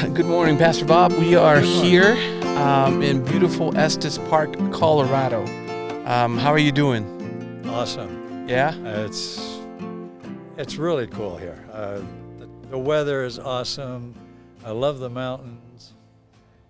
Good morning, Pastor Bob. We are here in beautiful Estes Park, Colorado. How are you doing? Awesome. Yeah? It's really cool here. The weather is awesome. I love the mountains.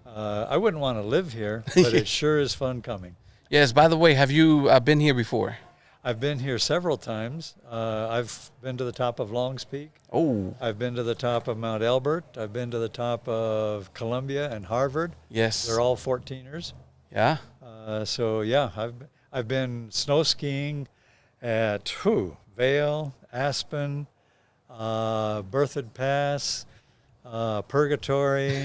I wouldn't want to live here, but it sure is fun coming. Yes, by the way, have you been here before? I've been here several times. I've been to the top of Longs Peak. Oh. I've been to the top of Mount Elbert. I've been to the top of Columbia and Harvard. Yes. They're all 14ers. Yeah? I've been snow skiing at Vail, Aspen, Berthoud Pass, Purgatory.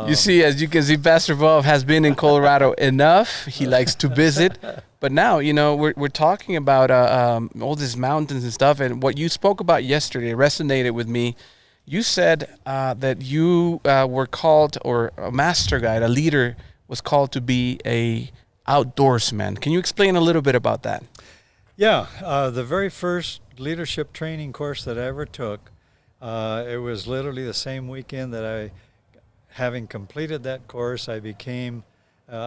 You see, as you can see, Pastor Bob has been in Colorado enough. He likes to visit. But now, we're talking about all these mountains and stuff. And what you spoke about yesterday resonated with me. You said that you were called, or a master guide, a leader, was called to be a outdoorsman. Can you explain a little bit about that? Yeah. The very first leadership training course that I ever took, it was literally the same weekend that having completed that course, I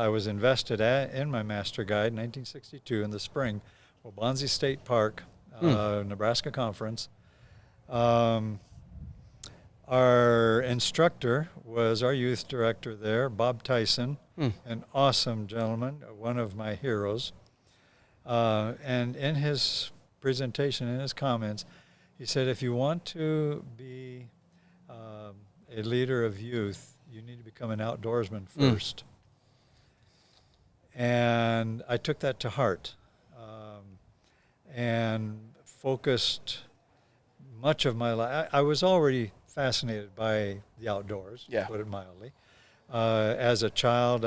was invested in my master guide in 1962 in the spring, Waubonsie State Park, Nebraska Conference. Our instructor was our youth director there, Bob Tyson, an awesome gentleman, one of my heroes. And in his presentation, in his comments, he said, if you want to be a leader of youth, you need to become an outdoorsman first. And I took that to heart and focused much of my life. I was already fascinated by the outdoors, to put it mildly. As a child,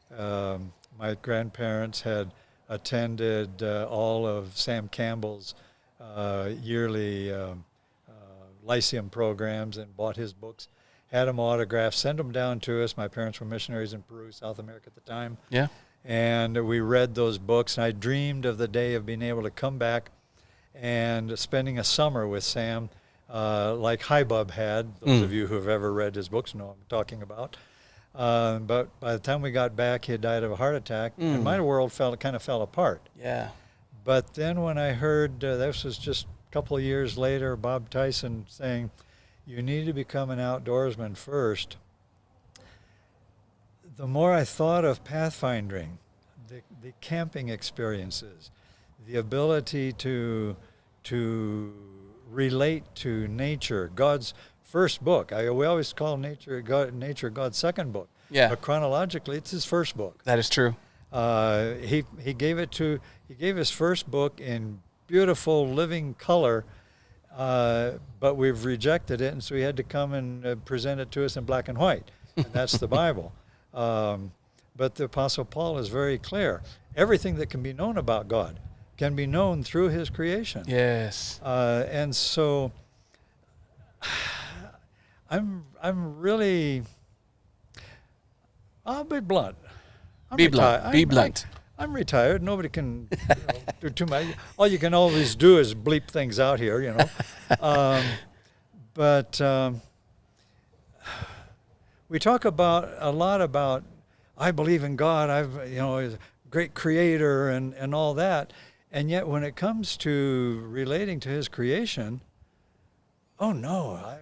my grandparents had attended all of Sam Campbell's yearly Lyceum programs and bought his books, had them autographed, sent them down to us. My parents were missionaries in Peru, South America at the time. Yeah. And we read those books, and I dreamed of the day of being able to come back and spending a summer with Sam, like Hybub had. Those of you who have ever read his books know what I'm talking about. But by the time we got back, he had died of a heart attack, and my world kind of fell apart. Yeah. But then when I heard, this was just a couple of years later, Bob Tyson saying, you need to become an outdoorsman first, the more I thought of pathfinding, the camping experiences, the ability to relate to nature, God's first book. We always call nature God's second book. Yeah. But chronologically, it's his first book. That is true. He gave his first book in beautiful living color, but we've rejected it, and so he had to come and present it to us in black and white, and that's the Bible. But the Apostle Paul is very clear. Everything that can be known about God can be known through his creation. Yes. And so I'm really, I'll be blunt. Be blunt. I'm retired. Nobody can do too much. All you can always do is bleep things out here, But we talk a lot about, I believe in God. He's a great creator and all that. And yet when it comes to relating to his creation, oh no,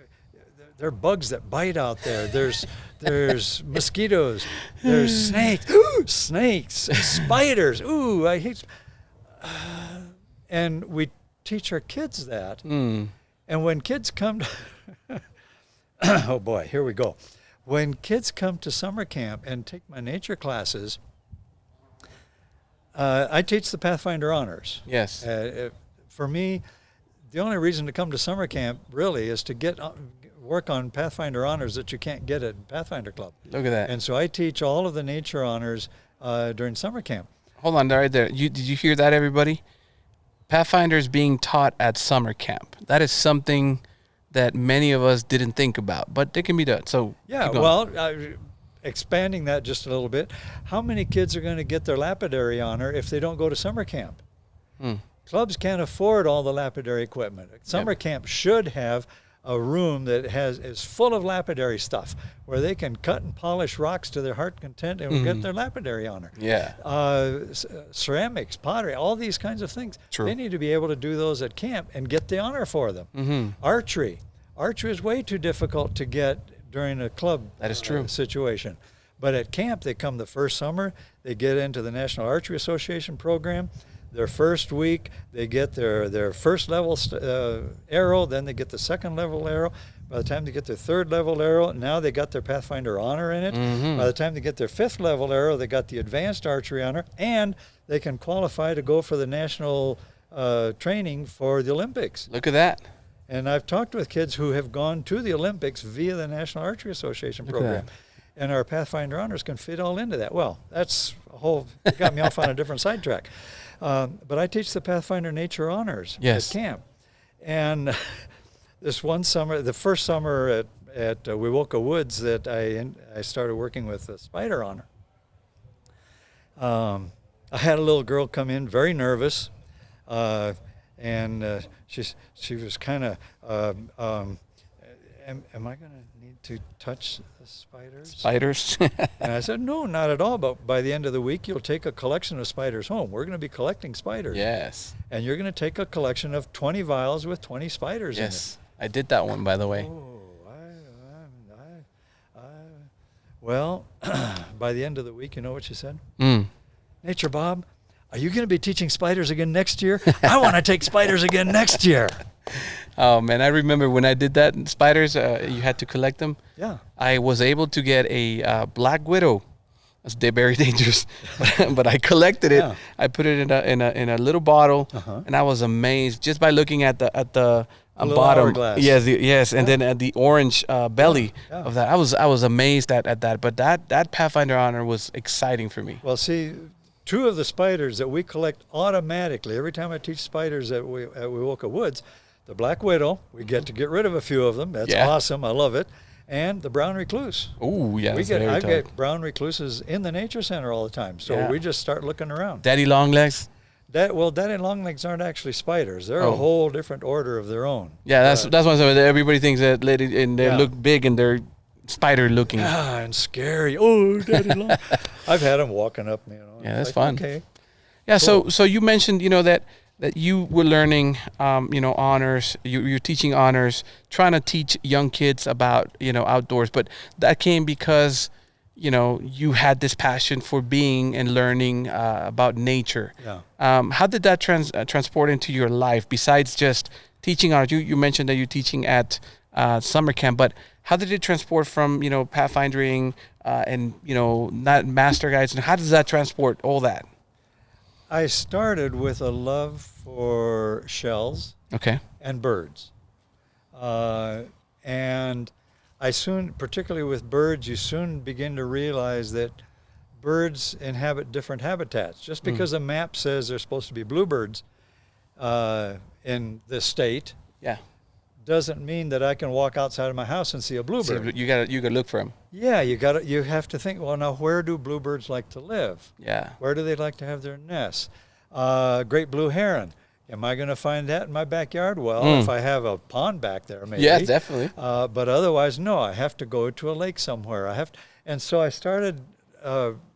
there are bugs that bite out there. There's mosquitoes. There's snakes, spiders. Ooh, I hate. And we teach our kids that. And when kids come to, oh boy, here we go. When kids come to summer camp and take my nature classes, I teach the Pathfinder Honors. Yes. For me, the only reason to come to summer camp really is to work on Pathfinder Honors that you can't get at Pathfinder Club. Look at that. And so I teach all of the nature honors during summer camp. Hold on, right there. Did you hear that, everybody? Pathfinder is being taught at summer camp. That is something that many of us didn't think about, but it can be done. So expanding that just a little bit, how many kids are going to get their lapidary honor if they don't go to summer camp? Clubs can't afford all the lapidary equipment. Summer camp should have a room that is full of lapidary stuff where they can cut and polish rocks to their heart content and get their lapidary honor. Yeah. Ceramics, pottery, all these kinds of things. True. They need to be able to do those at camp and get the honor for them. Archery is way too difficult to get during a club that is true. Situation. But at camp, they come the first summer, they get into the National Archery Association program. Their first week, they get their first level arrow, then they get the second level arrow. By the time they get their third level arrow, now they got their Pathfinder honor in it. By the time they get their fifth level arrow, they got the advanced archery honor, and they can qualify to go for the national training for the Olympics. Look at that. And I've talked with kids who have gone to the Olympics via the National Archery Association program. And our Pathfinder honors can fit all into that. Well, that's a whole, got me off on a different sidetrack. But I teach the Pathfinder Nature Honors at camp. And this one summer, the first summer at Wewoka Woods that I started working with the Spider Honor. I had a little girl come in, very nervous, and she was kind of, am I going to need to touch the spiders? Spiders? And I said, no, not at all. But by the end of the week, you'll take a collection of spiders home. We're going to be collecting spiders. Yes. And you're going to take a collection of 20 vials with 20 spiders in it. Yes. I did that one, by the way. Well, by the end of the week, you know what she said? Nature Bob, are you going to be teaching spiders again next year? I want to take spiders again next year. Oh, man, I remember when I did that, spiders, you had to collect them. Yeah. I was able to get a black widow. They're very dangerous, but I collected it. Yeah. I put it in a little bottle, and I was amazed just by looking at the bottom. Hourglass. Yes, and then at the orange belly of that. I was amazed at that. But that Pathfinder honor was exciting for me. Well, see, two of the spiders that we collect automatically every time I teach spiders at Wewoka Woods, the black widow, we get to get rid of a few of them. That's awesome. I love it. And the brown recluse. Oh, yeah. I get brown recluses in the nature center all the time. So we just start looking around. Daddy longlegs? Daddy longlegs aren't actually spiders. They're a whole different order of their own. Yeah, that's what I'm saying. Everybody thinks that they look big and they're spider looking. Yeah, and scary. Oh, daddy long. I've had them walking up, Yeah, that's fun. Okay. Yeah, cool. So you mentioned, that you were learning, honors. You're teaching honors, trying to teach young kids about, outdoors. But that came because, you had this passion for being and learning about nature. Yeah. How did that transport into your life besides just teaching honors? You mentioned that you're teaching at summer camp, but how did it transport from, pathfinding and, not master guides? And how does that transport all that? I started with a love for shells and birds. And I soon, particularly with birds, you soon begin to realize that birds inhabit different habitats. Just because a map says there's supposed to be bluebirds in this state doesn't mean that I can walk outside of my house and see a bluebird. So you gotta look for them. Yeah, you have to think, well, now where do bluebirds like to live? Yeah. Where do they like to have their nests? Great blue heron. Am I going to find that in my backyard? Well, if I have a pond back there, maybe. Yeah, definitely. But otherwise, no, I have to go to a lake somewhere. And so I started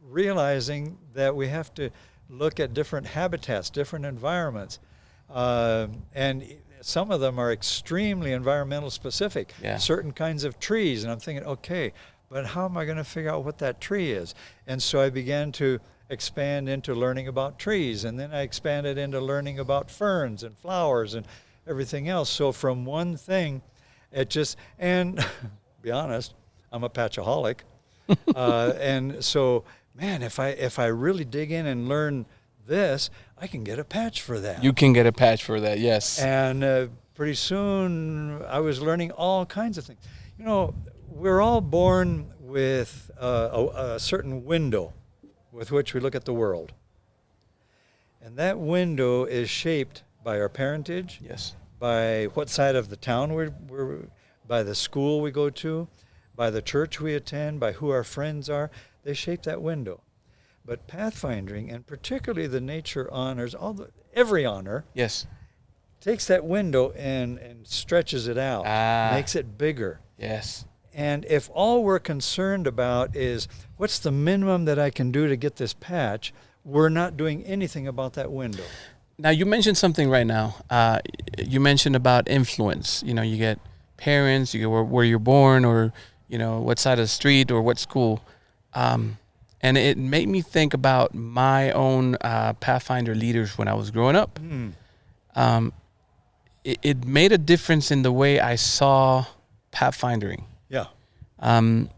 realizing that we have to look at different habitats, different environments. And some of them are extremely environmental specific, certain kinds of trees. And I'm thinking, okay, but how am I going to figure out what that tree is? And so I began to expand into learning about trees, and then I expanded into learning about ferns and flowers and everything else. So from one thing, and be honest, I'm a patchaholic. And so, man, if I really dig in and learn this, I can get a patch for that. You can get a patch for that, yes. And pretty soon I was learning all kinds of things. We're all born with a certain window with which we look at the world. And that window is shaped by our parentage, by what side of the town we're by the school we go to, by the church we attend, by who our friends are. They shape that window. But pathfinding, and particularly the nature honors, every honor, takes that window and stretches it out, makes it bigger. Yes. And if all we're concerned about is what's the minimum that I can do to get this patch, we're not doing anything about that window. Now, you mentioned something right now. You mentioned about influence. You know, you get parents, you get where you're born, or, you know, what side of the street or what school. And it made me think about my own Pathfinder leaders when I was growing up. It made a difference in the way I saw pathfindering. Yeah.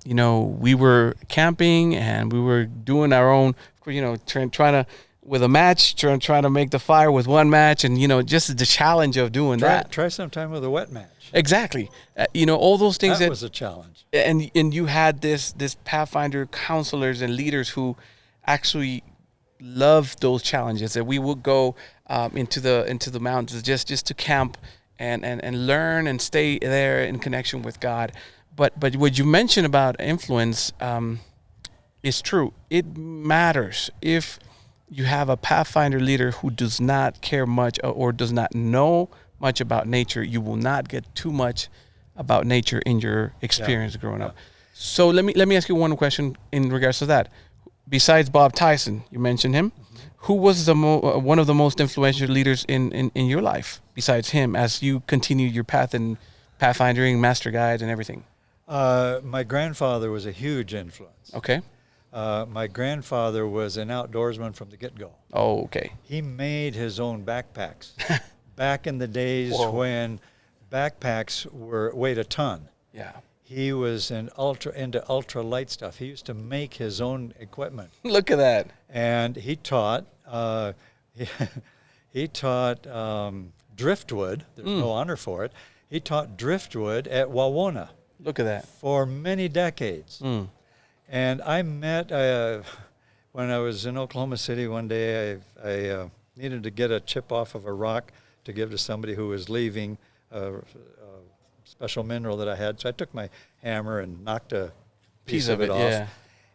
You know, we were camping and we were doing our own, you know, trying to, with a match, trying to make the fire with one match, and, you know, just the challenge of doing that. Try sometime with a wet match. Exactly. You know, all those things that was a challenge. And you had this Pathfinder counselors and leaders who actually loved those challenges, that we would go into the mountains just to camp and learn and stay there in connection with God. But what you mentioned about influence is true. It matters. If you have a Pathfinder leader who does not care much or does not know much about nature, you will not get too much about nature in your experience growing up. So let me ask you one question in regards to that. Besides Bob Tyson, you mentioned him. Who was one of the most influential leaders in your life besides him as you continued your path in pathfinding, master guides, and everything? My grandfather was a huge influence. Okay. My grandfather was an outdoorsman from the get-go. Oh, okay. He made his own backpacks back in the days when backpacks weighed a ton. Yeah. He was into ultra light stuff. He used to make his own equipment. Look at that. And he taught driftwood. There's no honor for it. He taught driftwood at Wawona. Look at that. For many decades. And I met, when I was in Oklahoma City one day, I needed to get a chip off of a rock to give to somebody who was leaving a special mineral that I had. So I took my hammer and knocked a piece of it off. Yeah.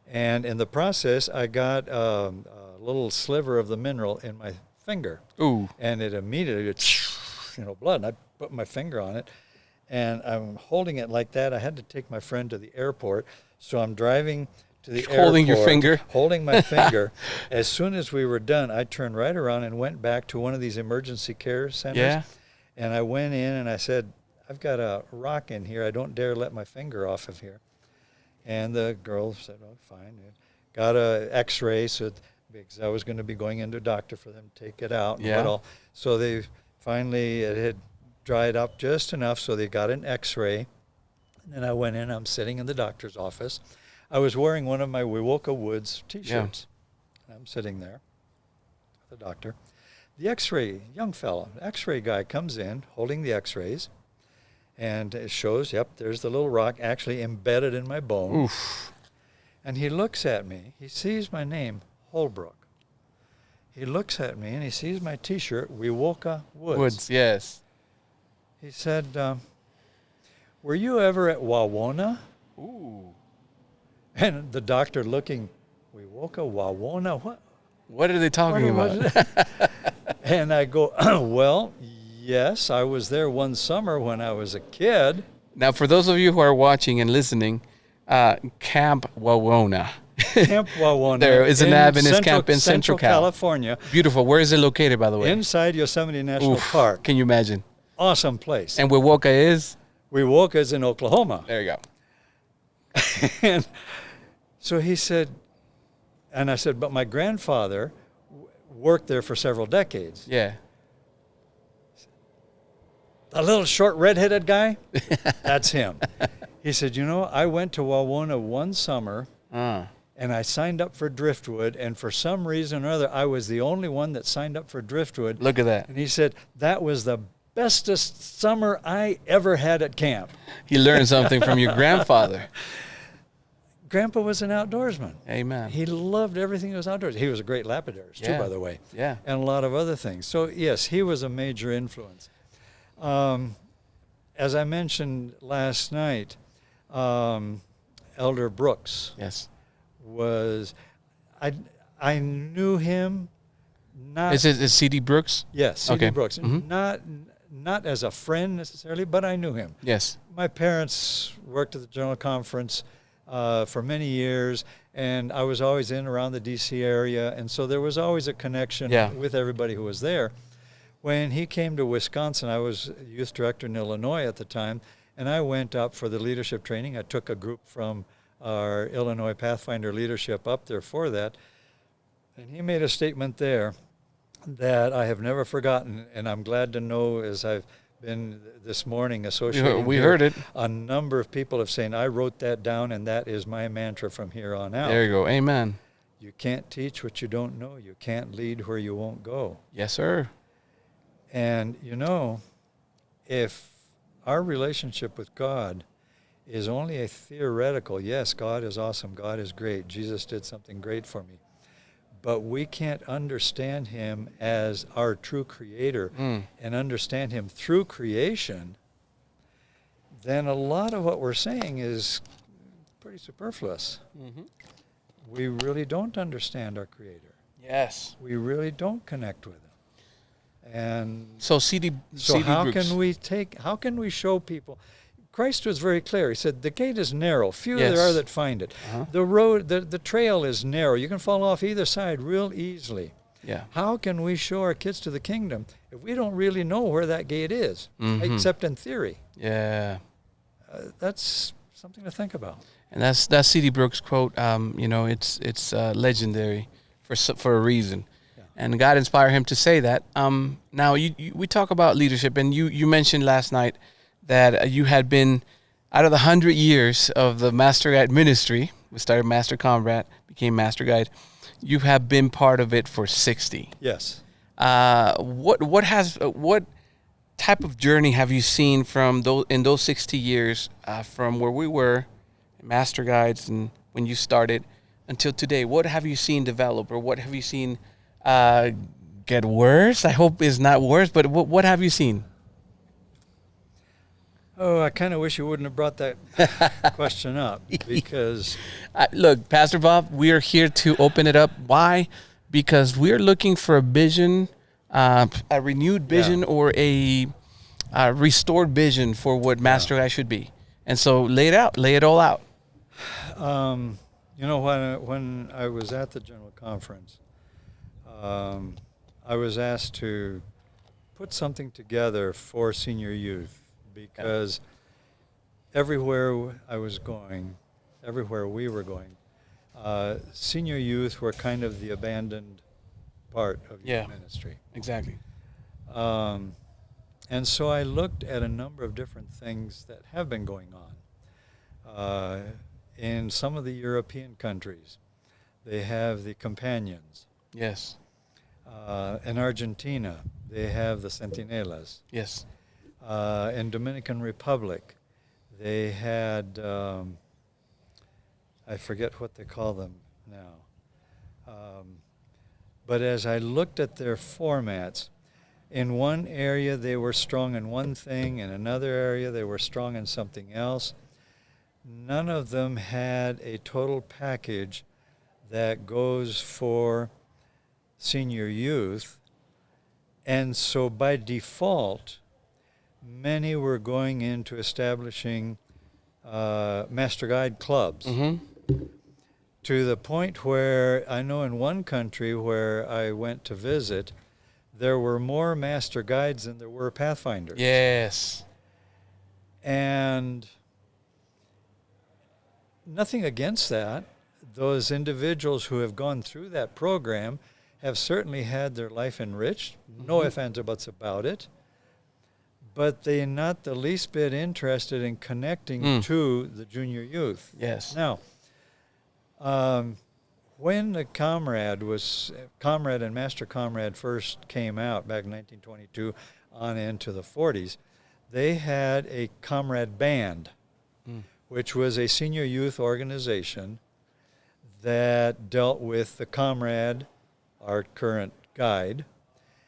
And in the process, I got a little sliver of the mineral in my finger. Ooh. And it immediately, blood. And I put my finger on it. And I'm holding it like that. I had to take my friend to the airport. So I'm driving to the airport. Holding your finger? Holding my finger. As soon as we were done, I turned right around and went back to one of these emergency care centers. Yeah. And I went in and I said, I've got a rock in here. I don't dare let my finger off of here. And the girl said, oh, fine. Got a x-ray because I was going to be going into a doctor for them to take it out. Yeah. And all. So they finally, it had dried up just enough, so they got an x-ray. And I went in. I'm sitting in the doctor's office. I was wearing one of my Wewoka Woods T-shirts. Yeah. I'm sitting there, the doctor. The x-ray, young fellow, x-ray guy comes in holding the x-rays, and it shows, yep, there's the little rock actually embedded in my bone. Oof. And he looks at me. He sees my name, Holbrook. He looks at me, and he sees my T-shirt, Wewoka Woods. Woods, yes. He said, were you ever at Wawona? Ooh. And the doctor looking, Wewoka, Wawona, what? What are they talking about? And I go, well, yes, I was there one summer when I was a kid. Now, for those of you who are watching and listening, Camp Wawona. Camp Wawona. There is an Adventist camp in Central California. Beautiful. Where is it located, by the way? Inside Yosemite National Park. Can you imagine? Awesome place. And Wewoka is? Wewoka is in Oklahoma. There you go. And so he said, and I said, but my grandfather worked there for several decades. Yeah. The little short red-headed guy, that's him. He said, I went to Wawona one summer, and I signed up for driftwood, and for some reason or other, I was the only one that signed up for driftwood. Look at that. And he said, that was the bestest summer I ever had at camp. He learned something from your grandfather. Grandpa was an outdoorsman. Amen. He loved everything that was outdoors. He was a great lapidary, too, by the way. Yeah. And a lot of other things. So, yes, he was a major influence. As I mentioned last night, Elder Brooks was, I knew him not. Is it C.D. Brooks? Yes, C.D. Okay. Brooks. Mm-hmm. not as a friend necessarily, but I knew him. Yes. My parents worked at the General Conference for many years, and I was always in around the D.C. area, and so there was always a connection with everybody who was there. When he came to Wisconsin, I was youth director in Illinois at the time, and I went up for the leadership training. I took a group from our Illinois Pathfinder leadership up there for that, and he made a statement there that I have never forgotten, and I'm glad to know as I've been this morning associated. We heard it. A number of people have saying, I wrote that down, and that is my mantra from here on out. There you go. Amen. You can't teach what you don't know. You can't lead where you won't go. Yes, sir. And, you know, if our relationship with God is only a theoretical, yes, God is awesome, God is great, Jesus did something great for me, but we can't understand him as our true creator and understand him through creation, then a lot of what we're saying is pretty superfluous. Mm-hmm. We really don't understand our creator. Yes. We really don't connect with him. And so how can we show people? Christ was very clear. He said, the gate is narrow. Few there are that find it. Uh-huh. The road, the trail is narrow. You can fall off either side real easily. Yeah. How can we show our kids to the kingdom if we don't really know where that gate is, except in theory? Yeah. That's something to think about. And that's C.D. Brooks' quote. You know, it's legendary for a reason. And God inspired him to say that. Now, we talk about leadership, and you mentioned last night that you had been, out of the 100 years of the Master Guide ministry, we started Master Comrade, became Master Guide, you have been part of it for 60. Yes. What type of journey have you seen from those 60 years, from where we were, Master Guides, and when you started, until today? What have you seen develop, or what have you seen get worse? I hope it's not worse, but what have you seen? Oh, I kind of wish you wouldn't have brought that question up, because... Look, Pastor Bob, we are here to open it up. Why? Because we're looking for a vision, a renewed vision, or a restored vision for what Master Guy should be. And so lay it all out. You know, when I was at the General Conference, I was asked to put something together for senior youth, because everywhere we were going, senior youth were kind of the abandoned part of youth ministry. Exactly. And so I looked at a number of different things that have been going on. In some of the European countries, they have the companions. Yes. In Argentina, they have the centinelas. Yes. In Dominican Republic, they had, I forget what they call them now. But as I looked at their formats, in one area they were strong in one thing, in another area they were strong in something else. None of them had a total package that goes for senior youth, and so by default, many were going into establishing Master Guide clubs, to the point where I know in one country where I went to visit, there were more Master Guides than there were Pathfinders. Yes. And nothing against that. Those individuals who have gone through that program have certainly had their life enriched, no ifs, ands, or buts about it, but they're not the least bit interested in connecting to the junior youth. Yes. Now, when the Comrade and Master Comrade first came out back in 1922 on into the 40s, they had a Comrade Band, which was a senior youth organization that dealt with the Comrade, our current guide,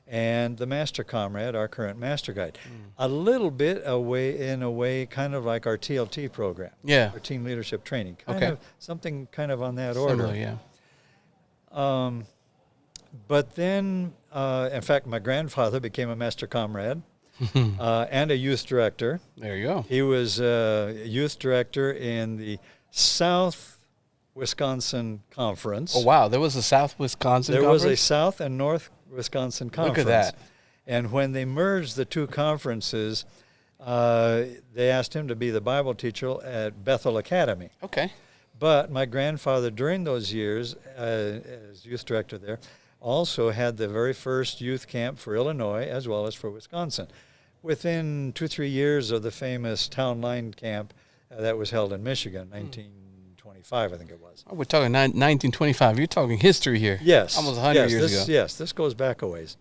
and the Master Comrade, our current Master Guide. A little bit in a way, kind of like our TLT program. Yeah. Our Team Leadership Training. Something kind of on that order. Similar, yeah. But then, in fact, my grandfather became a Master Comrade. and a youth director. There you go. He was a youth director in the South Wisconsin Conference. Oh, wow. There was a South Wisconsin There conference? was a South and North Wisconsin Conference. Look at that. And when they merged the two conferences, they asked him to be the Bible teacher at Bethel Academy. Okay. But my grandfather, during those years, as youth director there, also had the very first youth camp for Illinois as well as for Wisconsin. Within 2-3 years of the famous Town Line Camp that was held in Michigan, 1925, I think it was. Oh, we're talking 1925. You're talking history here. Yes. Almost 100 years ago. Yes, this goes back a ways.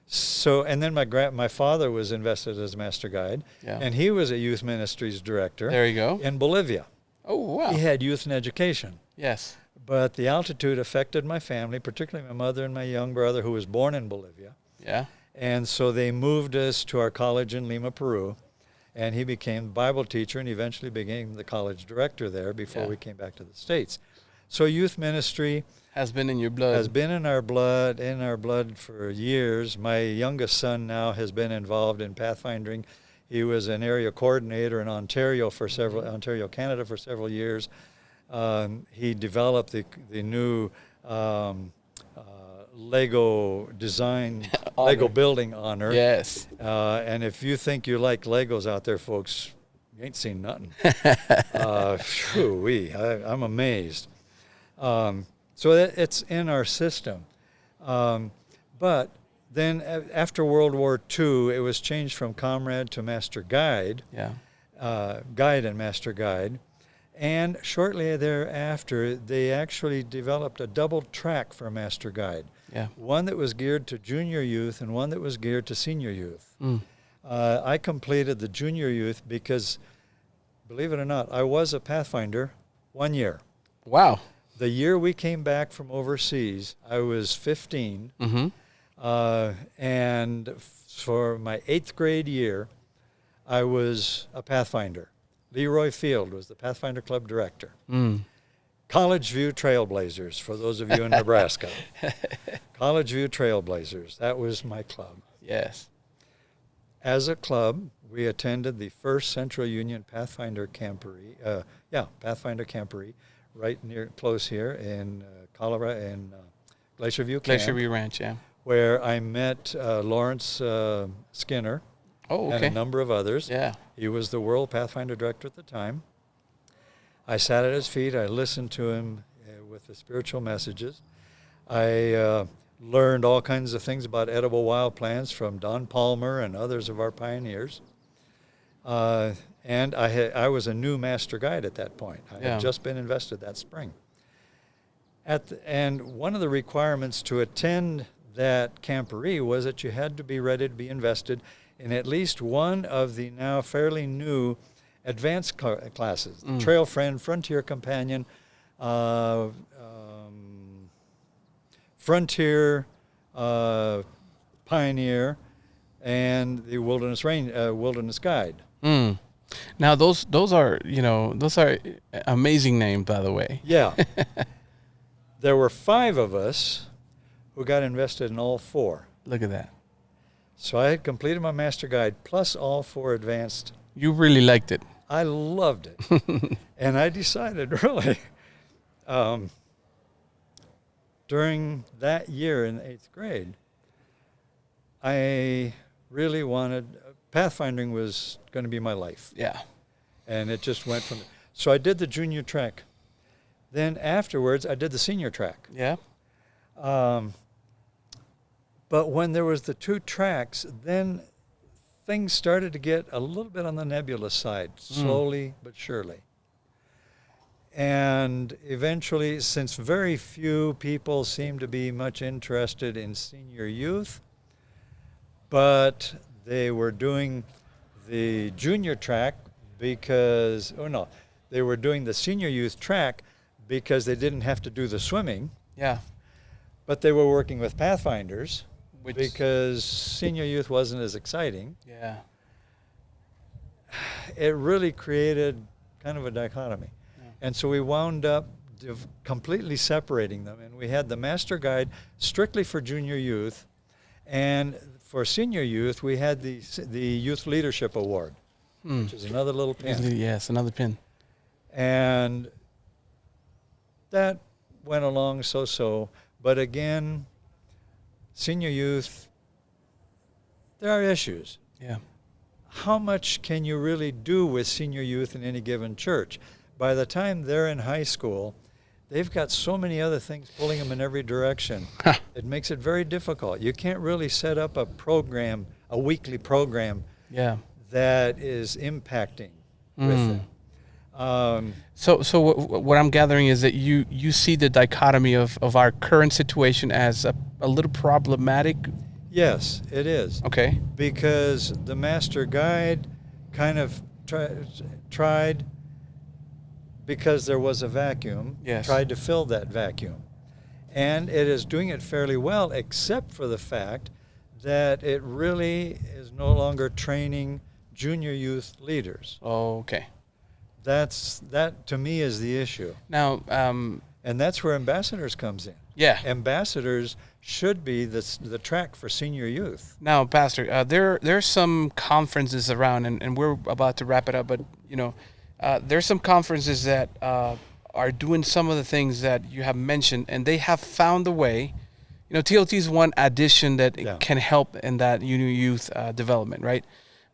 So, and then my father was invested as master guide, and he was a youth ministries director. There you go. In Bolivia. Oh, wow. He had youth and education. Yes. But the altitude affected my family, particularly my mother and my young brother, who was born in Bolivia. Yeah. And so they moved us to our college in Lima, Peru, and he became Bible teacher and eventually became the college director there before we came back to the States. So youth ministry has been in your blood. Has been in our blood for years. My youngest son now has been involved in pathfinding. He was an area coordinator in Ontario, Canada for several years. He developed the new Lego design, Lego building honor. Yes. And if you think you like Legos out there, folks, you ain't seen nothing. I'm amazed. So it's in our system. But then after World War II, it was changed from comrade to master guide. Yeah. Guide and master guide. And shortly thereafter, they actually developed a double track for master guide. Yeah. One that was geared to junior youth and one that was geared to senior youth. I completed the junior youth because, believe it or not, I was a pathfinder 1 year. Wow. The year we came back from overseas, I was 15. And for my 8th grade year, I was a pathfinder. Leroy Field was the Pathfinder Club director. College View Trailblazers, for those of you in Nebraska. College View Trailblazers, that was my club. Yes. As a club, we attended the first Central Union Pathfinder Camporee, Pathfinder Camporee, close here in Colorado, in Glacier View Camp. Glacier View Ranch, yeah. Where I met Lawrence Skinner. Oh, okay. And a number of others. Yeah. He was the World Pathfinder Director at the time. I sat at his feet. I listened to him with the spiritual messages. I learned all kinds of things about edible wild plants from Don Palmer and others of our pioneers. And I was a new master guide at that point. I had just been invested that spring. And one of the requirements to attend that camporee was that you had to be ready to be invested in at least one of the now fairly new advanced classes, Trail Friend, Frontier Companion, Frontier, Pioneer, and the Wilderness Guide. Now those are amazing names, by the way. Yeah. There were 5 of us who got invested in all 4. Look at that. So I had completed my master guide plus all 4 advanced. You really liked it. I loved it. And I decided really during that year in 8th grade, I really wanted, pathfinding was going to be my life. Yeah. And it just went from there. So I did the junior track. Then afterwards, I did the senior track. Yeah. But when there was the 2 tracks, then things started to get a little bit on the nebulous side, slowly but surely. And eventually, since very few people seemed to be much interested in senior youth, but they were doing the junior track because, they were doing the senior youth track because they didn't have to do the swimming. Yeah. But they were working with pathfinders because senior youth wasn't as exciting. Yeah. It really created kind of a dichotomy. Yeah. And so we wound up completely separating them. And we had the master guide strictly for junior youth. And for senior youth, we had the Youth Leadership Award, which is another little pin. Yes, another pin. And that went along so-so. But again, senior youth, there are issues. Yeah. How much can you really do with senior youth in any given church? By the time they're in high school, they've got so many other things pulling them in every direction. It makes it very difficult. You can't really set up a program, a weekly program, that is impacting with them. So what I'm gathering is that you see the dichotomy of our current situation as a little problematic. Yes, it is. Okay. Because the master guide kind of tried, because there was a vacuum, tried to fill that vacuum. And it is doing it fairly well, except for the fact that it really is no longer training junior youth leaders. Oh, okay. That to me is the issue. Now, and that's where ambassadors comes in. Yeah. Ambassadors should be the track for senior youth. Now, Pastor, there's some conferences around, and we're about to wrap it up, but, there's some conferences that are doing some of the things that you have mentioned, and they have found a way. TLT is one addition that can help in that youth development, right?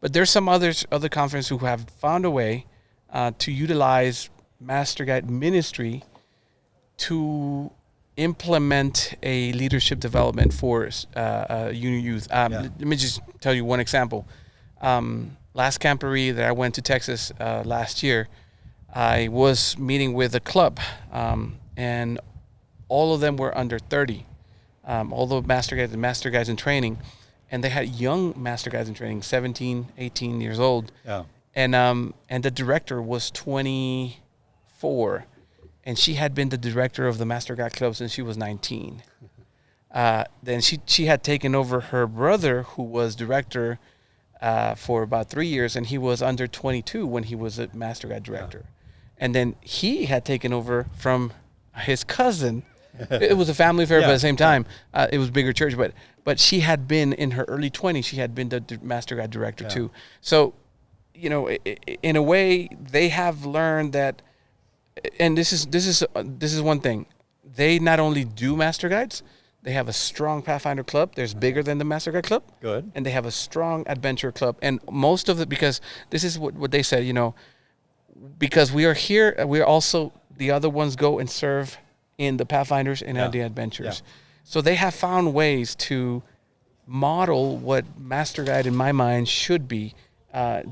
But there's some other conferences who have found a way to utilize Master Guide ministry to implement a leadership development for youth. Let me just tell you one example. Last camporee that I went to Texas last year, I was meeting with a club, and all of them were under 30. All the master guides in training, and they had young master guides in training, 17, 18 years old. Yeah. And the director was 24, and she had been the director of the Master Guide Club since she was 19. Then she had taken over her brother, who was director for about 3 years, and he was under 22 when he was a Master Guide director. Yeah. And then he had taken over from his cousin. It was a family affair, but at the same time, it was a bigger church. But she had been in her early 20s. She had been the Master Guide director too. So, in a way, they have learned that. And this is one thing. They not only do Master Guides, they have a strong Pathfinder club. There's bigger than the Master Guide Club. Good. And they have a strong adventure club. And most of it, because this is what they said, because we are here, we're also, the other ones go and serve in the Pathfinders and the adventures. Yeah. So they have found ways to model what Master Guide, in my mind, should be,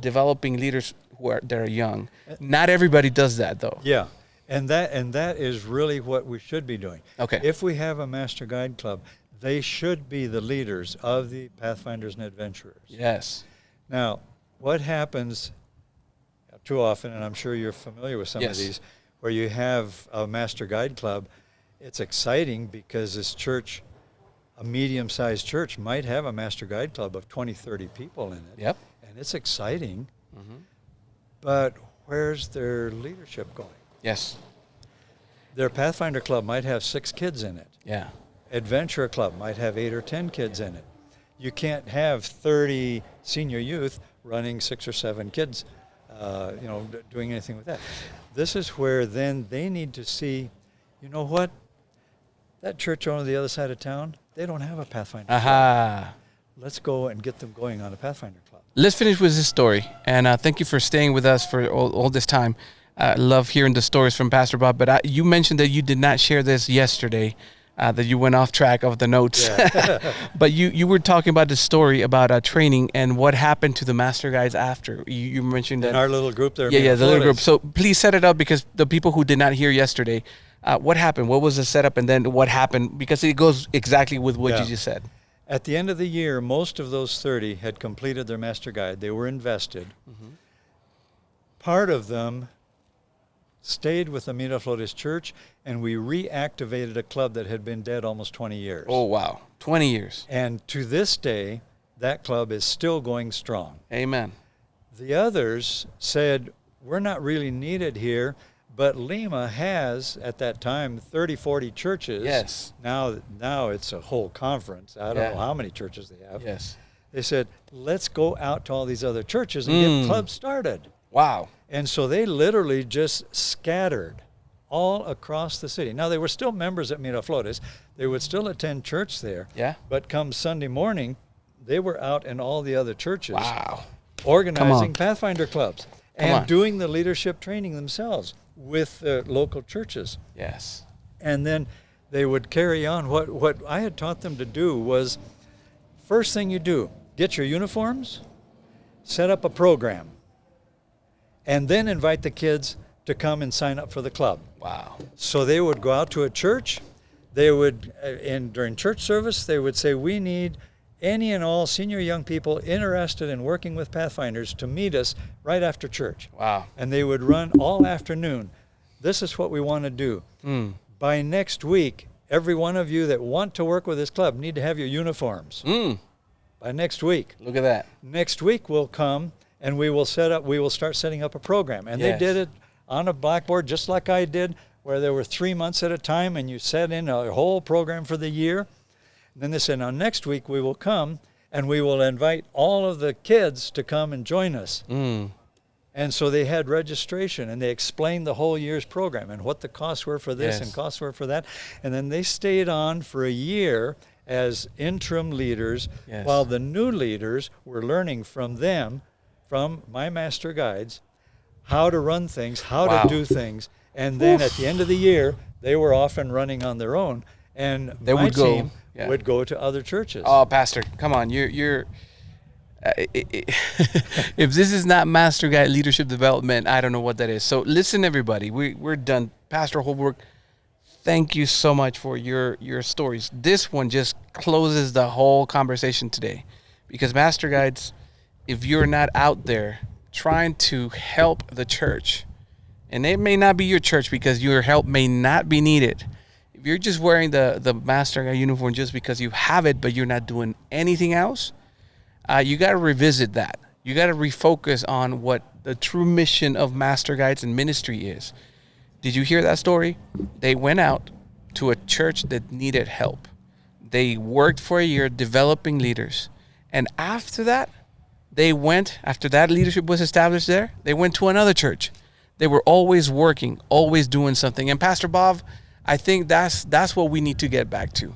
developing leaders that are young. Not everybody does that, though. Yeah, and that is really what we should be doing. Okay. If we have a Master Guide Club, they should be the leaders of the Pathfinders and Adventurers. Yes. Now, what happens too often, and I'm sure you're familiar with some of these, where you have a Master Guide Club, it's exciting because this church, a medium-sized church, might have a Master Guide Club of 20, 30 people in it. Yep. And it's exciting. Mm-hmm. But where's their leadership going? Yes. Their Pathfinder Club might have 6 kids in it. Yeah. Adventure Club might have 8 or 10 kids in it. You can't have 30 senior youth running 6 or 7 kids, doing anything with that. This is where then they need to see, you know what? That church on the other side of town, they don't have a Pathfinder Club. Let's go and get them going on a Pathfinder Club. Let's finish with this story. And thank you for staying with us for all this time. I love hearing the stories from Pastor Bob. But you mentioned that you did not share this yesterday, that you went off track of the notes. Yeah. But you were talking about the story about training and what happened to the Master Guides after. You mentioned that. In our little group there. Yeah, the little group. So please set it up, because the people who did not hear yesterday, what happened? What was the setup, and then what happened? Because it goes exactly with what you just said. At the end of the year, most of those 30 had completed their Master Guide. They were invested. Mm-hmm. Part of them stayed with the Miraflores Church, and we reactivated a club that had been dead almost 20 years. Oh, wow. 20 years. And to this day, that club is still going strong. Amen. The others said, we're not really needed here, but Lima has, at that time, 30, 40 churches. Yes. Now it's a whole conference. I don't know how many churches they have. Yes. they said, let's go out to all these other churches and get clubs started. Wow. And so they literally just scattered all across the city. Now, they were still members at Miraflores. They would still attend church there. Yeah. But come Sunday morning, they were out in all the other churches. Wow. Organizing Pathfinder clubs and doing the leadership training themselves with the local churches. Yes. And then they would carry on. What I had taught them to do was, first thing you do, get your uniforms, set up a program, and then invite the kids to come and sign up for the club. Wow. So they would go out to a church. They would, during church service, they would say, we need any and all senior young people interested in working with Pathfinders to meet us right after church. Wow. And they would run all afternoon. This is what we want to do. By next week, every one of you that want to work with this club need to have your uniforms. By next week. Look at that. Next week we'll come and we will start setting up a program. And they did it on a blackboard just like I did, where there were 3 months at a time and you set in a whole program for the year. And then they said, now next week we will come and we will invite all of the kids to come and join us. And so they had registration and they explained the whole year's program and what the costs were for this and costs were for that. And then they stayed on for a year as interim leaders while the new leaders were learning from them, from my master guides, how to run things, how to do things. And then at the end of the year, they were off and running on their own. And my team would go to other churches. Oh, Pastor, come on. You're if this is not Master Guide Leadership Development, I don't know what that is. So listen, everybody, we're done. Pastor Holbrook, thank you so much for your stories. This one just closes the whole conversation today, because Master Guides, if you're not out there trying to help the church, and it may not be your church because your help may not be needed. If you're just wearing the Master Guide uniform just because you have it, but you're not doing anything else, you got to revisit that. You got to refocus on what the true mission of Master Guides and ministry is. Did you hear that story? They went out to a church that needed help. They worked for a year developing leaders. And after that leadership was established there, they went to another church. They were always working, always doing something. And Pastor Bob, I think that's what we need to get back to.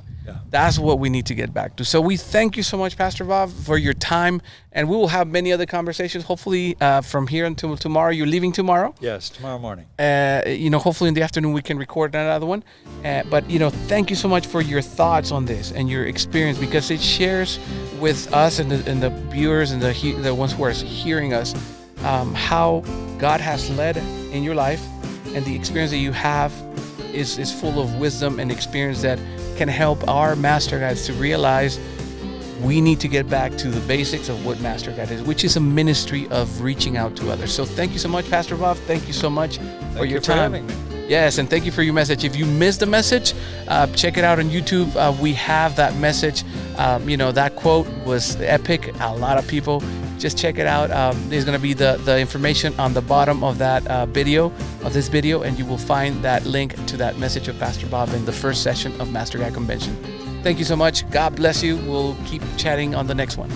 That's what we need to get back to. So we thank you so much, Pastor Bob, for your time. And we will have many other conversations, hopefully from here until tomorrow. You're leaving tomorrow? Yes, tomorrow morning. Hopefully in the afternoon we can record another one. But thank you so much for your thoughts on this and your experience, because it shares with us and the viewers and the ones who are hearing us how God has led in your life, and the experience that you have is full of wisdom and experience that can help our Master Guides to realize we need to get back to the basics of what Master Guide is, which is a ministry of reaching out to others. So thank you so much, Pastor Bob. Thank you so much for your time. Thank you for having me. Yes, and thank you for your message. If you missed the message, check it out on YouTube. We have that message. That quote was epic. A lot of people. Just check it out. There's going to be the information on the bottom of that this video, and you will find that link to that message of Pastor Bob in the first session of Master Guide Convention. Thank you so much. God bless you. We'll keep chatting on the next one.